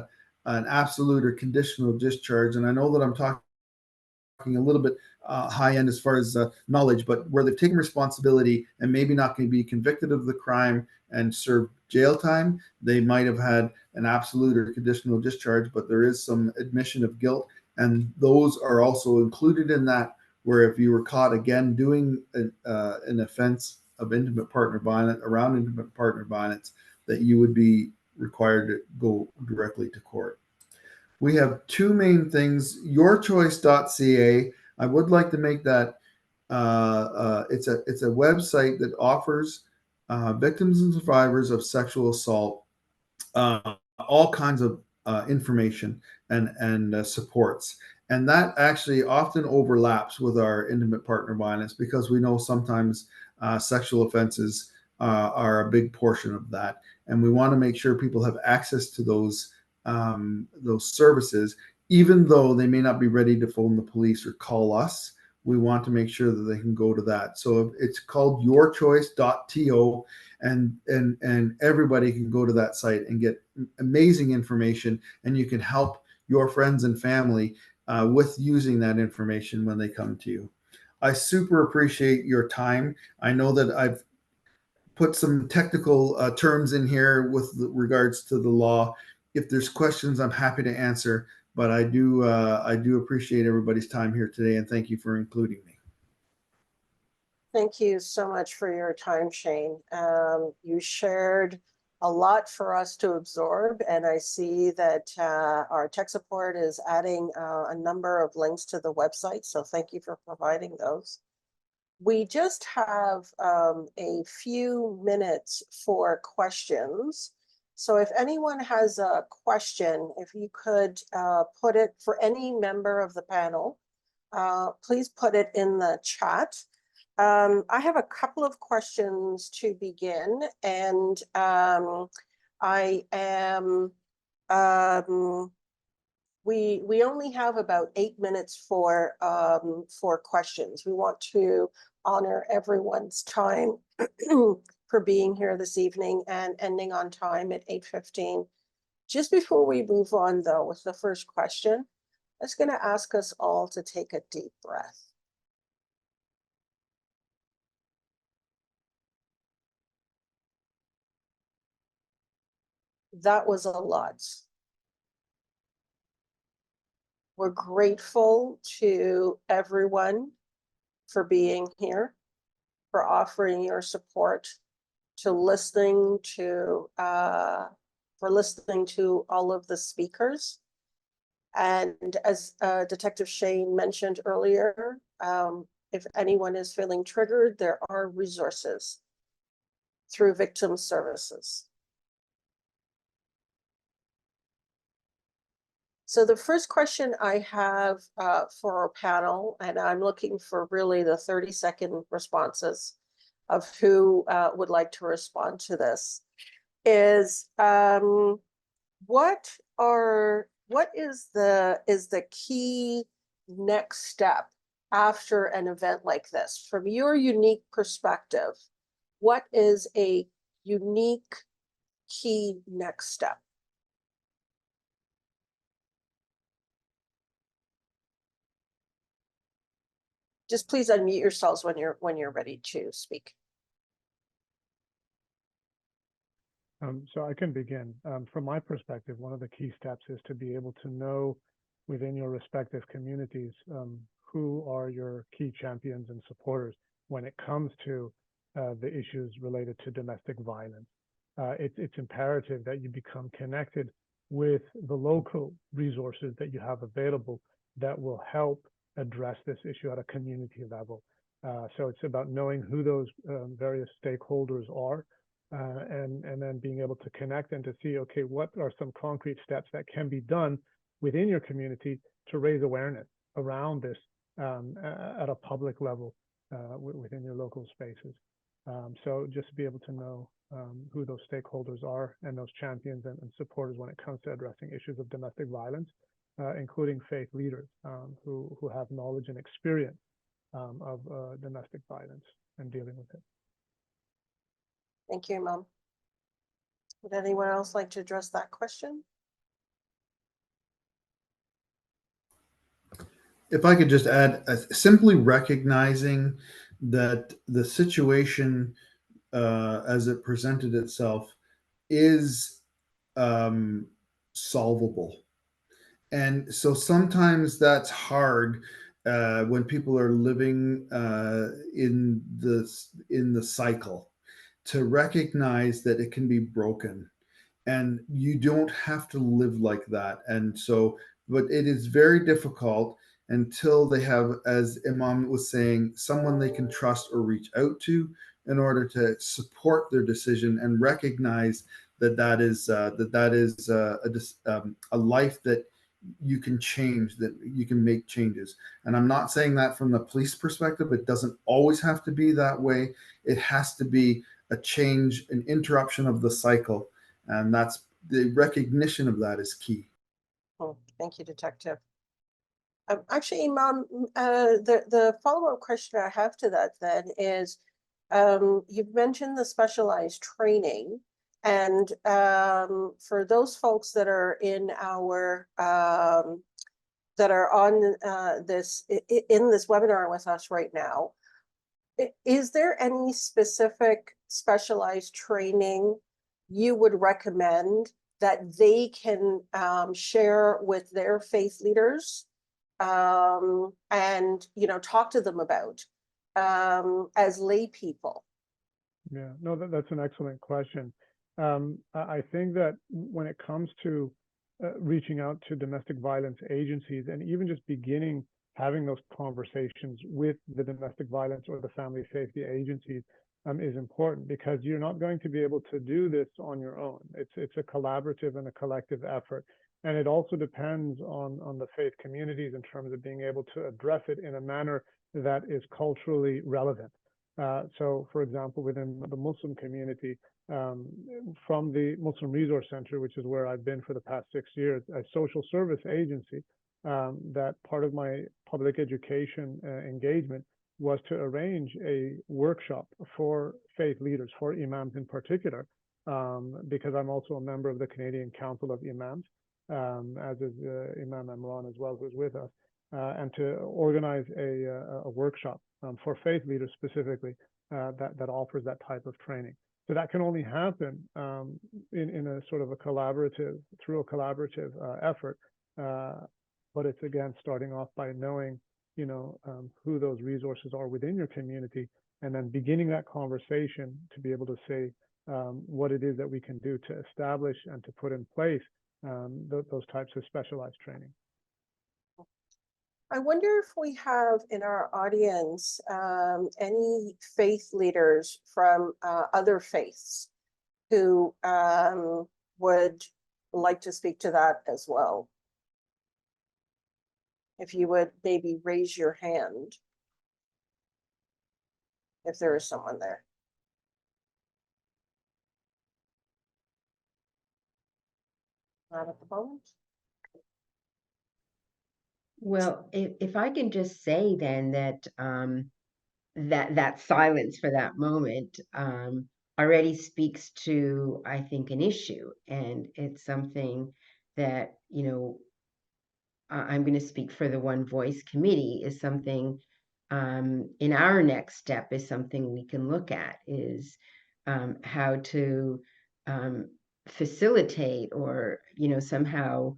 an absolute or conditional discharge. And I know that I'm talking a little bit high end as far as knowledge, but where they've taken responsibility and maybe not going to be convicted of the crime and serve jail time. They might have had an absolute or conditional discharge, but there is some admission of guilt. And those are also included in that, where if you were caught again doing an offense of intimate partner violence, around intimate partner violence, that you would be required to go directly to court. We have two main things. Yourchoice.ca. I would like to make that it's a website that offers victims and survivors of sexual assault all kinds of information and supports. And that actually often overlaps with our intimate partner violence, because we know sometimes sexual offenses are a big portion of that. And we want to make sure people have access to those services, even though they may not be ready to phone the police or call us. We want to make sure that they can go to that. So it's called yourchoice.to, and everybody can go to that site and get amazing information, and you can help your friends and family with using that information when they come to you. I super appreciate your time. I know that I've put some technical terms in here with regards to the law. If there's questions, I'm happy to answer, but I do appreciate everybody's time here today, and thank you for including me. Thank you so much for your time, Shane. You shared a lot for us to absorb, and I see that our tech support is adding a number of links to the website, so thank you for providing those. We just have a few minutes for questions. So if anyone has a question, if you could put it for any member of the panel, please put it in the chat. I have a couple of questions to begin, and I am, we only have about 8 minutes for questions. We want to honor everyone's time for being here this evening and ending on time at 8:15. Just before we move on, though, with the first question, I'm just going to ask us all to take a deep breath. That was a lot. We're grateful to everyone for being here, for offering your support, to listening to for listening to all of the speakers. And as Detective Shane mentioned earlier, if anyone is feeling triggered, there are resources through victim services. So the first question I have for our panel, and I'm looking for really the 30-second responses of who would like to respond to this, is what is the key next step after an event like this? From your unique perspective, what is a unique key next step? Just please unmute yourselves when you're ready to speak. So I can begin. From my perspective, one of the key steps is to be able to know within your respective communities who are your key champions and supporters when it comes to the issues related to domestic violence. It's imperative that you become connected with the local resources that you have available that will help address this issue at a community level. So it's about knowing who those various stakeholders are, and then being able to connect and to see, okay, what are some concrete steps that can be done within your community to raise awareness around this at a public level within your local spaces. So just to be able to know who those stakeholders are and those champions and supporters when it comes to addressing issues of domestic violence, including faith leaders who have knowledge and experience of domestic violence and dealing with it. Thank you, Imam. Would anyone else like to address that question? If I could just add, simply recognizing that the situation as it presented itself is solvable. And so sometimes that's hard when people are living in the cycle, to recognize that it can be broken, and you don't have to live like that. And so, but it is very difficult until they have, as Imam was saying, someone they can trust or reach out to in order to support their decision and recognize that that is a life that you can change, that you can make changes. And I'm not saying that from the police perspective. It doesn't always have to be that way. It has to be a change, an interruption of the cycle. And that's the recognition of that is key. Oh, thank you, Detective. Actually, Imam, the follow-up question I have to that then is, you've mentioned the specialized training, and for those folks that are in our that are on this webinar with us right now, is there any specific specialized training you would recommend that they can share with their faith leaders and talk to them about as lay people? Yeah, no, that's an excellent question. I think that when it comes to reaching out to domestic violence agencies and even just beginning having those conversations with the domestic violence or the family safety agencies is important, because you're not going to be able to do this on your own. It's a collaborative and a collective effort. And it also depends on the faith communities in terms of being able to address it in a manner that is culturally relevant. So, for example, within the Muslim community, from the Muslim Resource Center, which is where I've been for the past 6 years, a social service agency, that part of my public education engagement was to arrange a workshop for faith leaders, for imams in particular, because I'm also a member of the Canadian Council of Imams, as is Imam Imran as well, who's with us, and to organize a workshop for faith leaders specifically that offers that type of training. So that can only happen in a sort of through a collaborative effort. But it's, again, starting off by knowing, who those resources are within your community, and then beginning that conversation to be able to say what it is that we can do to establish and to put in place those types of specialized training. I wonder if we have in our audience any faith leaders from other faiths who would like to speak to that as well. If you would maybe raise your hand, if there is someone there. Not at the moment. Well, if I can just say then that that silence for that moment already speaks to, I think, an issue, and it's something that, I'm going to speak for the One Voice Committee, is something in our next step is something we can look at, is how to facilitate or, somehow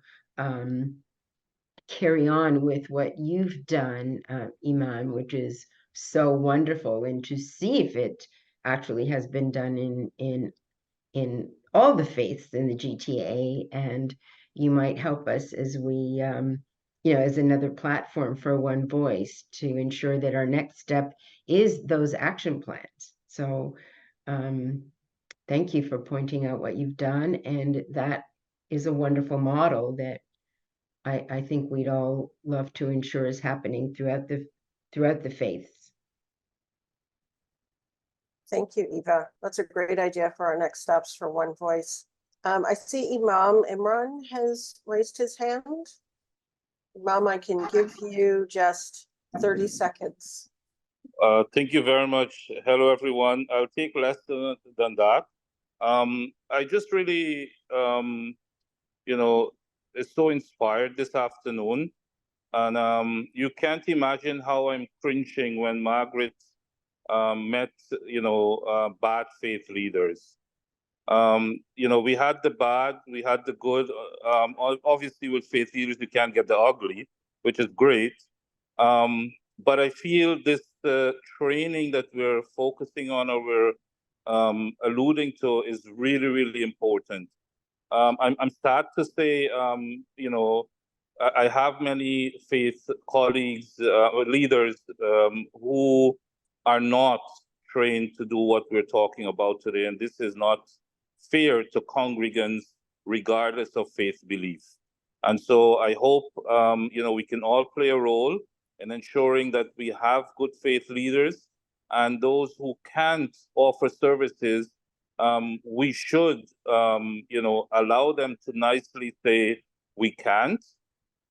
carry on with what you've done, Imam, which is so wonderful, and to see if it actually has been done in all the faiths in the GTA, and you might help us as we, as another platform for One Voice to ensure that our next step is those action plans. So thank you for pointing out what you've done, and that is a wonderful model that I think we'd all love to ensure is happening throughout the faiths. Thank you, Eva. That's a great idea for our next steps for One Voice. I see Imam Imran has raised his hand. Imam, I can give you just 30 seconds. Thank you very much. Hello, everyone. I'll take less than that. I just really, is so inspired this afternoon. And you can't imagine how I'm cringing when Margaret met, bad faith leaders. We had the bad, we had the good. Obviously, with faith leaders, you can't get the ugly, which is great. But I feel this training that we're focusing on or we're alluding to is really, really important. I'm sad to say, I have many faith colleagues, leaders who are not trained to do what we're talking about today, and this is not fair to congregants regardless of faith belief. And so I hope we can all play a role in ensuring that we have good faith leaders, and those who can't offer services, we should allow them to nicely say we can't,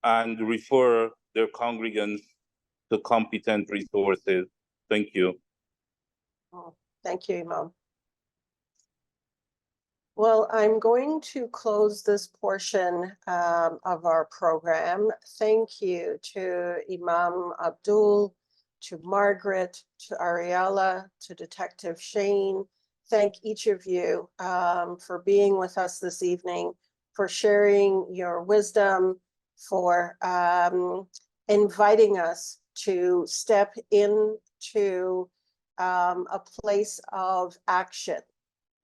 and refer their congregants to competent resources. Thank you. Oh, thank you, Imam. Well, I'm going to close this portion of our program. Thank you to Imam Abdul, to Margaret, to Ariella, to Detective Shane. Thank each of you for being with us this evening, for sharing your wisdom, for inviting us to step into a place of action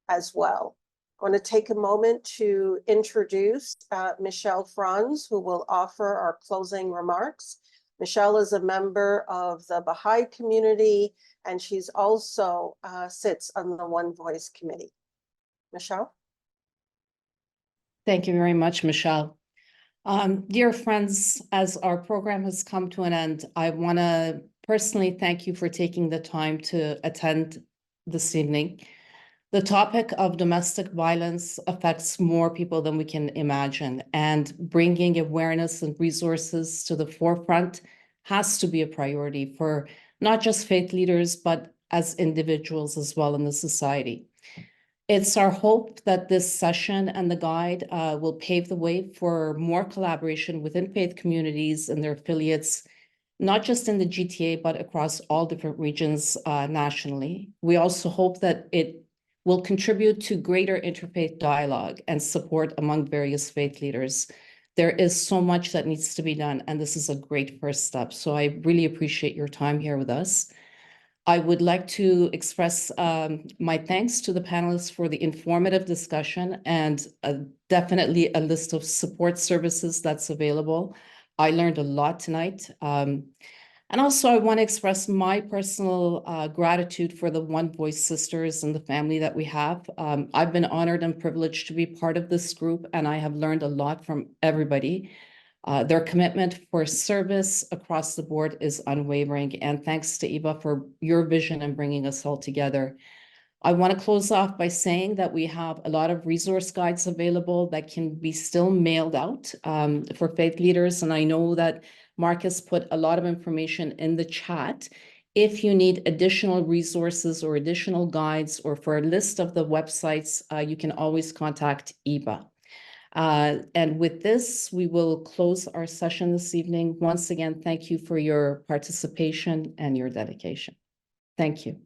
as well. I want to take a moment to introduce Michelle Franz, who will offer our closing remarks. Michelle is a member of the Baha'i community, and she's also sits on the One Voice committee. Michelle? Thank you very much, Michelle. Dear friends, as our program has come to an end, I want to personally thank you for taking the time to attend this evening. The topic of domestic violence affects more people than we can imagine, and bringing awareness and resources to the forefront has to be a priority for not just faith leaders, but as individuals as well in the society. It's our hope that this session and the guide will pave the way for more collaboration within faith communities and their affiliates, not just in the GTA, but across all different regions nationally. We also hope that it will contribute to greater interfaith dialogue and support among various faith leaders. There is so much that needs to be done, and this is a great first step. So I really appreciate your time here with us. I would like to express my thanks to the panelists for the informative discussion and definitely a list of support services that's available. I learned a lot tonight. And also I want to express my personal gratitude for the One Voice sisters and the family that we have. I've been honored and privileged to be part of this group, and I have learned a lot from everybody. Their commitment for service across the board is unwavering, and thanks to Eva for your vision and bringing us all together. I want to close off by saying that we have a lot of resource guides available that can be still mailed out for faith leaders, and I know that Marcus put a lot of information in the chat. If you need additional resources or additional guides, or for a list of the websites, you can always contact Eva. And with this, we will close our session this evening. Once again, thank you for your participation and your dedication. Thank you.